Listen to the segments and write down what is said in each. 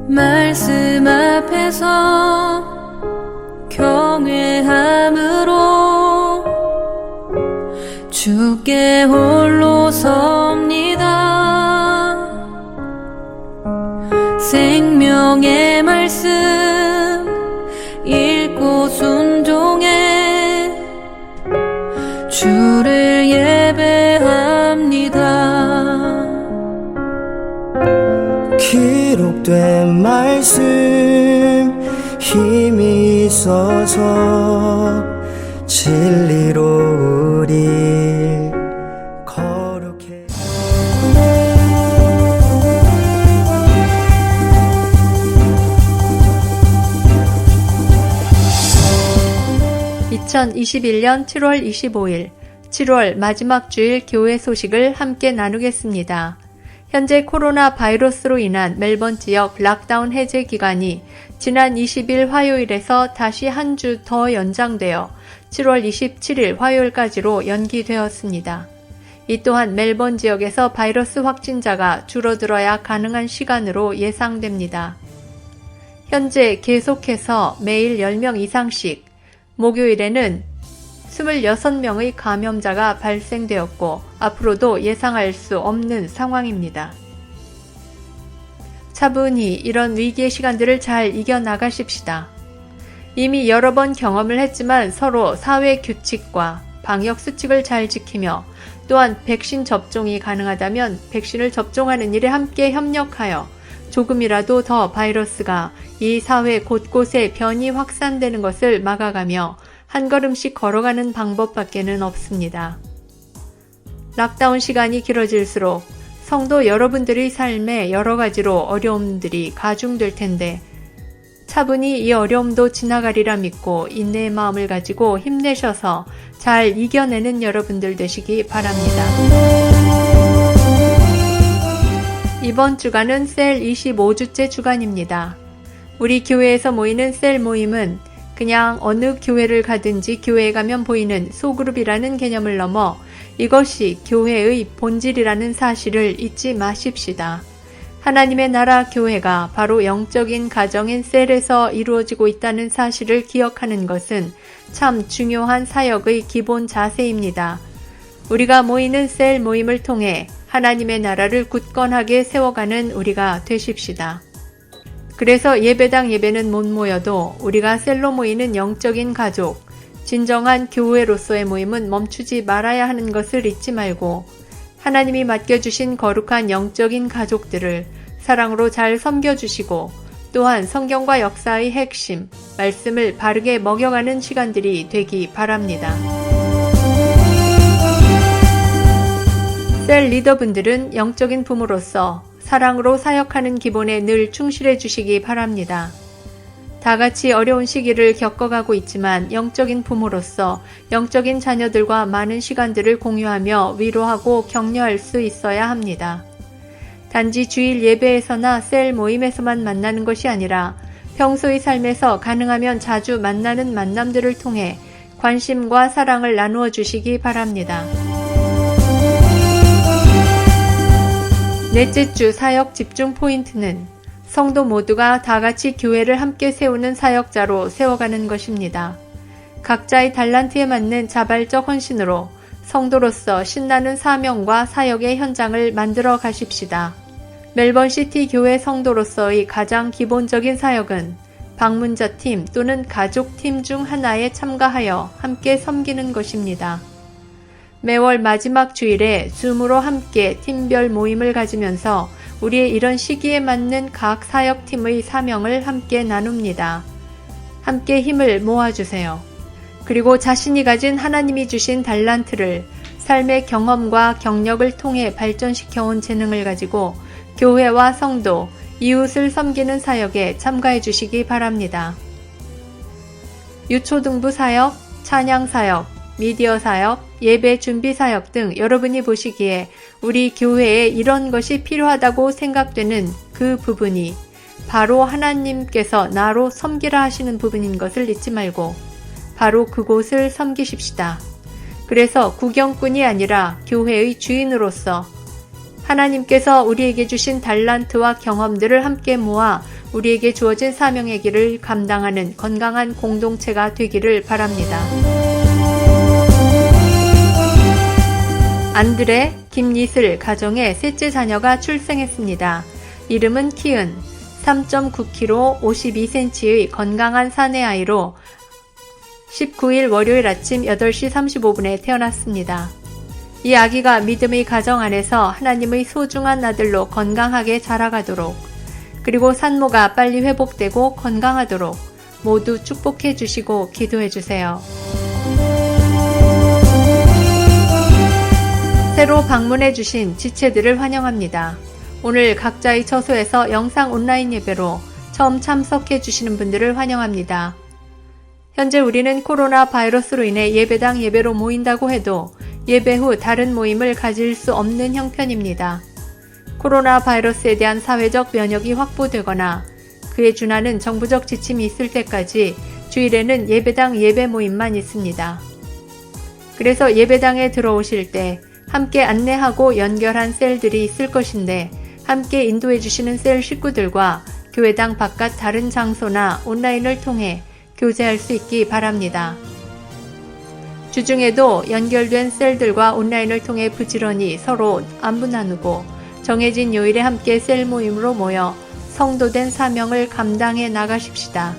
말씀 앞에서 경외함으로 주께 홀로 섭니다. 생명의 말씀 읽고 순종해 주를 예배합니다. 기록된 말씀 힘이 있어서 진리로 우리 거룩해. (2021년 7월 25일) 7월 마지막 주일 교회 소식을 함께 나누겠습니다. 현재 코로나 바이러스로 인한 멜번 지역 락다운 해제 기간이 지난 20일 화요일에서 다시 한 주 더 연장되어 7월 27일 화요일까지로 연기되었습니다. 이 또한 멜번 지역에서 바이러스 확진자가 줄어들어야 가능한 시간으로 예상됩니다. 현재 계속해서 매일 10명 이상씩, 목요일에는 26명의 감염자가 발생되었고 앞으로도 예상할 수 없는 상황입니다. 차분히 이런 위기의 시간들을 잘 이겨나가십시다. 이미 여러 번 경험을 했지만 서로 사회 규칙과 방역 수칙을 잘 지키며 또한 백신 접종이 가능하다면 백신을 접종하는 일에 함께 협력하여 조금이라도 더 바이러스가 이 사회 곳곳에 변이 확산되는 것을 막아가며 한 걸음씩 걸어가는 방법밖에는 없습니다. 락다운 시간이 길어질수록 성도 여러분들의 삶에 여러 가지로 어려움들이 가중될 텐데 차분히 이 어려움도 지나가리라 믿고 인내의 마음을 가지고 힘내셔서 잘 이겨내는 여러분들 되시기 바랍니다. 이번 주간은 셀 25주째 주간입니다. 우리 교회에서 모이는 셀 모임은 그냥 어느 교회를 가든지 교회에 가면 보이는 소그룹이라는 개념을 넘어 이것이 교회의 본질이라는 사실을 잊지 마십시다. 하나님의 나라 교회가 바로 영적인 가정인 셀에서 이루어지고 있다는 사실을 기억하는 것은 참 중요한 사역의 기본 자세입니다. 우리가 모이는 셀 모임을 통해 하나님의 나라를 굳건하게 세워가는 우리가 되십시다. 그래서 예배당 예배는 못 모여도 우리가 셀로 모이는 영적인 가족, 진정한 교회로서의 모임은 멈추지 말아야 하는 것을 잊지 말고 하나님이 맡겨주신 거룩한 영적인 가족들을 사랑으로 잘 섬겨주시고 또한 성경과 역사의 핵심, 말씀을 바르게 먹여가는 시간들이 되기 바랍니다. 셀 리더분들은 영적인 부모로서 사랑으로 사역하는 기본에 늘 충실해 주시기 바랍니다. 다 같이 어려운 시기를 겪어가고 있지만 영적인 부모로서 영적인 자녀들과 많은 시간들을 공유하며 위로하고 격려할 수 있어야 합니다. 단지 주일 예배에서나 셀 모임에서만 만나는 것이 아니라 평소의 삶에서 가능하면 자주 만나는 만남들을 통해 관심과 사랑을 나누어 주시기 바랍니다. 넷째 주 사역 집중 포인트는 성도 모두가 다 같이 교회를 함께 세우는 사역자로 세워가는 것입니다. 각자의 달란트에 맞는 자발적 헌신으로 성도로서 신나는 사명과 사역의 현장을 만들어 가십시다. 멜번시티 교회 성도로서의 가장 기본적인 사역은 방문자팀 또는 가족팀 중 하나에 참가하여 함께 섬기는 것입니다. 매월 마지막 주일에 줌으로 함께 팀별 모임을 가지면서 우리의 이런 시기에 맞는 각 사역팀의 사명을 함께 나눕니다. 함께 힘을 모아주세요. 그리고 자신이 가진 하나님이 주신 달란트를 삶의 경험과 경력을 통해 발전시켜온 재능을 가지고 교회와 성도, 이웃을 섬기는 사역에 참가해 주시기 바랍니다. 유초등부 사역, 찬양 사역, 미디어 사역, 예배 준비 사역 등 여러분이 보시기에 우리 교회에 이런 것이 필요하다고 생각되는 그 부분이 바로 하나님께서 나로 섬기라 하시는 부분인 것을 잊지 말고 바로 그곳을 섬기십시다. 그래서 구경꾼이 아니라 교회의 주인으로서 하나님께서 우리에게 주신 달란트와 경험들을 함께 모아 우리에게 주어진 사명의 길을 감당하는 건강한 공동체가 되기를 바랍니다. 안드레, 김이슬 가정의 셋째 자녀가 출생했습니다. 이름은 키은, 3.9kg, 52cm의 건강한 사내 아이로 19일 월요일 아침 8시 35분에 태어났습니다. 이 아기가 믿음의 가정 안에서 하나님의 소중한 아들로 건강하게 자라가도록, 그리고 산모가 빨리 회복되고 건강하도록 모두 축복해 주시고 기도해 주세요. 새로 방문해 주신 지체들을 환영합니다. 오늘 각자의 처소에서 영상 온라인 예배로 처음 참석해 주시는 분들을 환영합니다. 현재 우리는 코로나 바이러스로 인해 예배당 예배로 모인다고 해도 예배 후 다른 모임을 가질 수 없는 형편입니다. 코로나 바이러스에 대한 사회적 면역이 확보되거나 그에 준하는 정부적 지침이 있을 때까지 주일에는 예배당 예배 모임만 있습니다. 그래서 예배당에 들어오실 때 함께 안내하고 연결한 셀들이 있을 것인데 함께 인도해 주시는 셀 식구들과 교회당 바깥 다른 장소나 온라인을 통해 교제할 수 있기 바랍니다. 주중에도 연결된 셀들과 온라인을 통해 부지런히 서로 안부 나누고 정해진 요일에 함께 셀 모임으로 모여 성도된 사명을 감당해 나가십시다.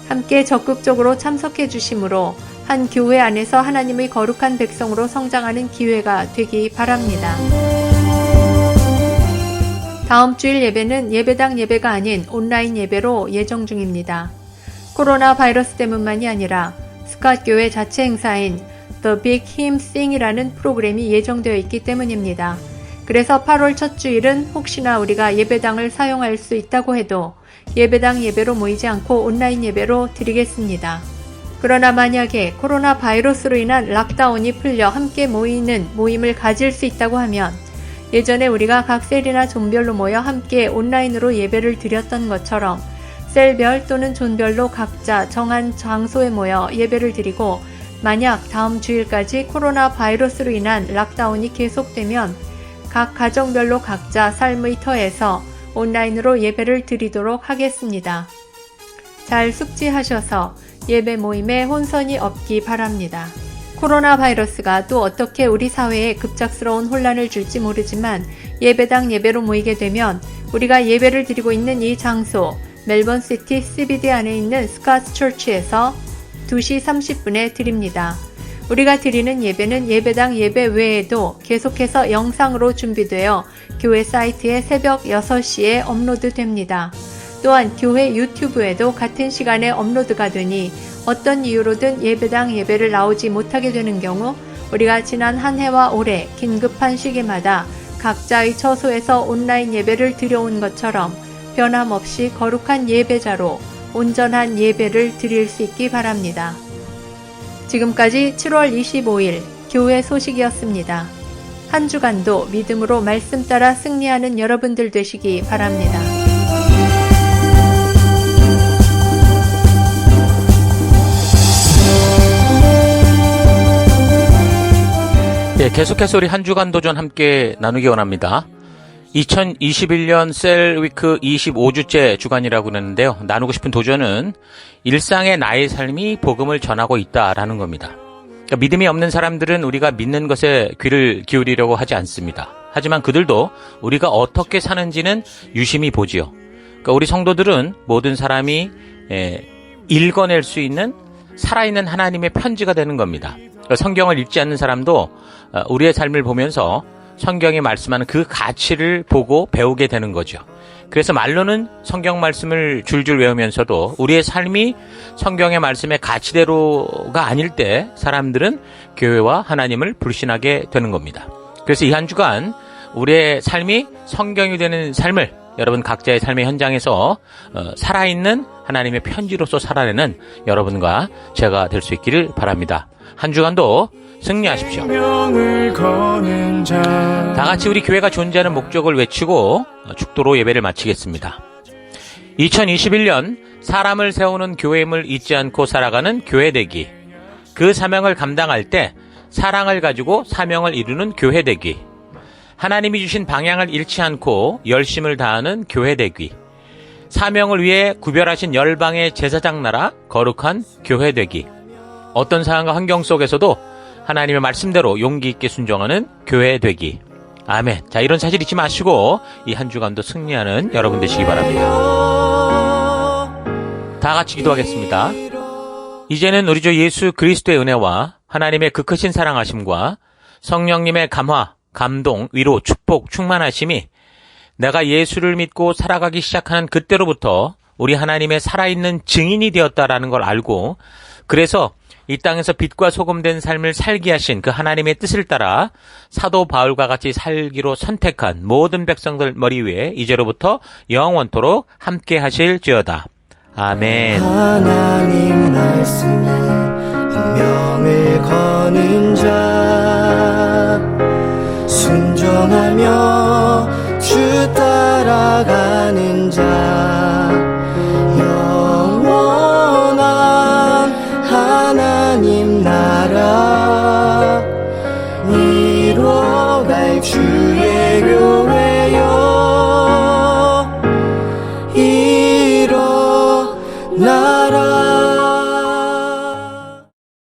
함께 적극적으로 참석해 주심으로 한 교회 안에서 하나님의 거룩한 백성으로 성장하는 기회가 되기 바랍니다. 다음 주일 예배는 예배당 예배가 아닌 온라인 예배로 예정 중입니다. 코로나 바이러스 때문만이 아니라 스캇 교회 자체 행사인 The Big Hymn Sing이라는 프로그램이 예정되어 있기 때문입니다. 그래서 8월 첫 주일은 혹시나 우리가 예배당을 사용할 수 있다고 해도 예배당 예배로 모이지 않고 온라인 예배로 드리겠습니다. 그러나 만약에 코로나 바이러스로 인한 락다운이 풀려 함께 모이는 모임을 가질 수 있다고 하면 예전에 우리가 각 셀이나 존별로 모여 함께 온라인으로 예배를 드렸던 것처럼 셀별 또는 존별로 각자 정한 장소에 모여 예배를 드리고, 만약 다음 주일까지 코로나 바이러스로 인한 락다운이 계속되면 각 가정별로 각자 삶의 터에서 온라인으로 예배를 드리도록 하겠습니다. 잘 숙지하셔서 예배 모임에 혼선이 없기 바랍니다. 코로나 바이러스가 또 어떻게 우리 사회에 급작스러운 혼란을 줄지 모르지만 예배당 예배로 모이게 되면 우리가 예배를 드리고 있는 이 장소 멜번 시티 CBD 안에 있는 스캇 처치에서 2시 30분에 드립니다. 우리가 드리는 예배는 예배당 예배 외에도 계속해서 영상으로 준비되어 교회 사이트에 새벽 6시에 업로드됩니다. 또한 교회 유튜브에도 같은 시간에 업로드가 되니 어떤 이유로든 예배당 예배를 나오지 못하게 되는 경우 우리가 지난 한 해와 올해 긴급한 시기마다 각자의 처소에서 온라인 예배를 드려온 것처럼 변함없이 거룩한 예배자로 온전한 예배를 드릴 수 있기 바랍니다. 지금까지 7월 25일 교회 소식이었습니다. 한 주간도 믿음으로 말씀 따라 승리하는 여러분들 되시기 바랍니다. 네, 계속해서 우리 한 주간 도전 함께 나누기 원합니다. 2021년 셀위크 25주째 주간이라고 그러는데요. 나누고 싶은 도전은 일상의 나의 삶이 복음을 전하고 있다라는 겁니다. 그러니까 믿음이 없는 사람들은 우리가 믿는 것에 귀를 기울이려고 하지 않습니다. 하지만 그들도 우리가 어떻게 사는지는 유심히 보지요. 그러니까 우리 성도들은 모든 사람이 읽어낼 수 있는 살아있는 하나님의 편지가 되는 겁니다. 그러니까 성경을 읽지 않는 사람도 우리의 삶을 보면서 성경이 말씀하는 그 가치를 보고 배우게 되는 거죠. 그래서 말로는 성경 말씀을 줄줄 외우면서도 우리의 삶이 성경의 말씀의 가치대로가 아닐 때 사람들은 교회와 하나님을 불신하게 되는 겁니다. 그래서 이 한 주간 우리의 삶이 성경이 되는 삶을 여러분 각자의 삶의 현장에서 살아있는 하나님의 편지로서 살아내는 여러분과 제가 될 수 있기를 바랍니다. 한 주간도 승리하십시오. 다 같이 우리 교회가 존재하는 목적을 외치고 축도로 예배를 마치겠습니다. 2021년 사람을 세우는 교회임을 잊지 않고 살아가는 교회되기. 그 사명을 감당할 때 사랑을 가지고 사명을 이루는 교회되기. 하나님이 주신 방향을 잃지 않고 열심을 다하는 교회되기. 사명을 위해 구별하신 열방의 제사장 나라 거룩한 교회되기. 어떤 상황과 환경 속에서도 하나님의 말씀대로 용기 있게 순종하는 교회되기. 아멘. 자, 이런 사실 잊지 마시고 이 한 주간도 승리하는 여러분 되시기 바랍니다. 다 같이 기도하겠습니다. 이제는 우리 주 예수 그리스도의 은혜와 하나님의 그 크신 사랑하심과 성령님의 감화, 감동, 위로, 축복, 충만하심이 내가 예수를 믿고 살아가기 시작하는 그때로부터 우리 하나님의 살아있는 증인이 되었다라는 걸 알고, 그래서 이 땅에서 빛과 소금 된 삶을 살게 하신 그 하나님의 뜻을 따라 사도 바울과 같이 살기로 선택한 모든 백성들 머리 위에 이제로부터 영원토록 함께 하실지어다. 아멘. 하나님 말씀에 운명을 거는 자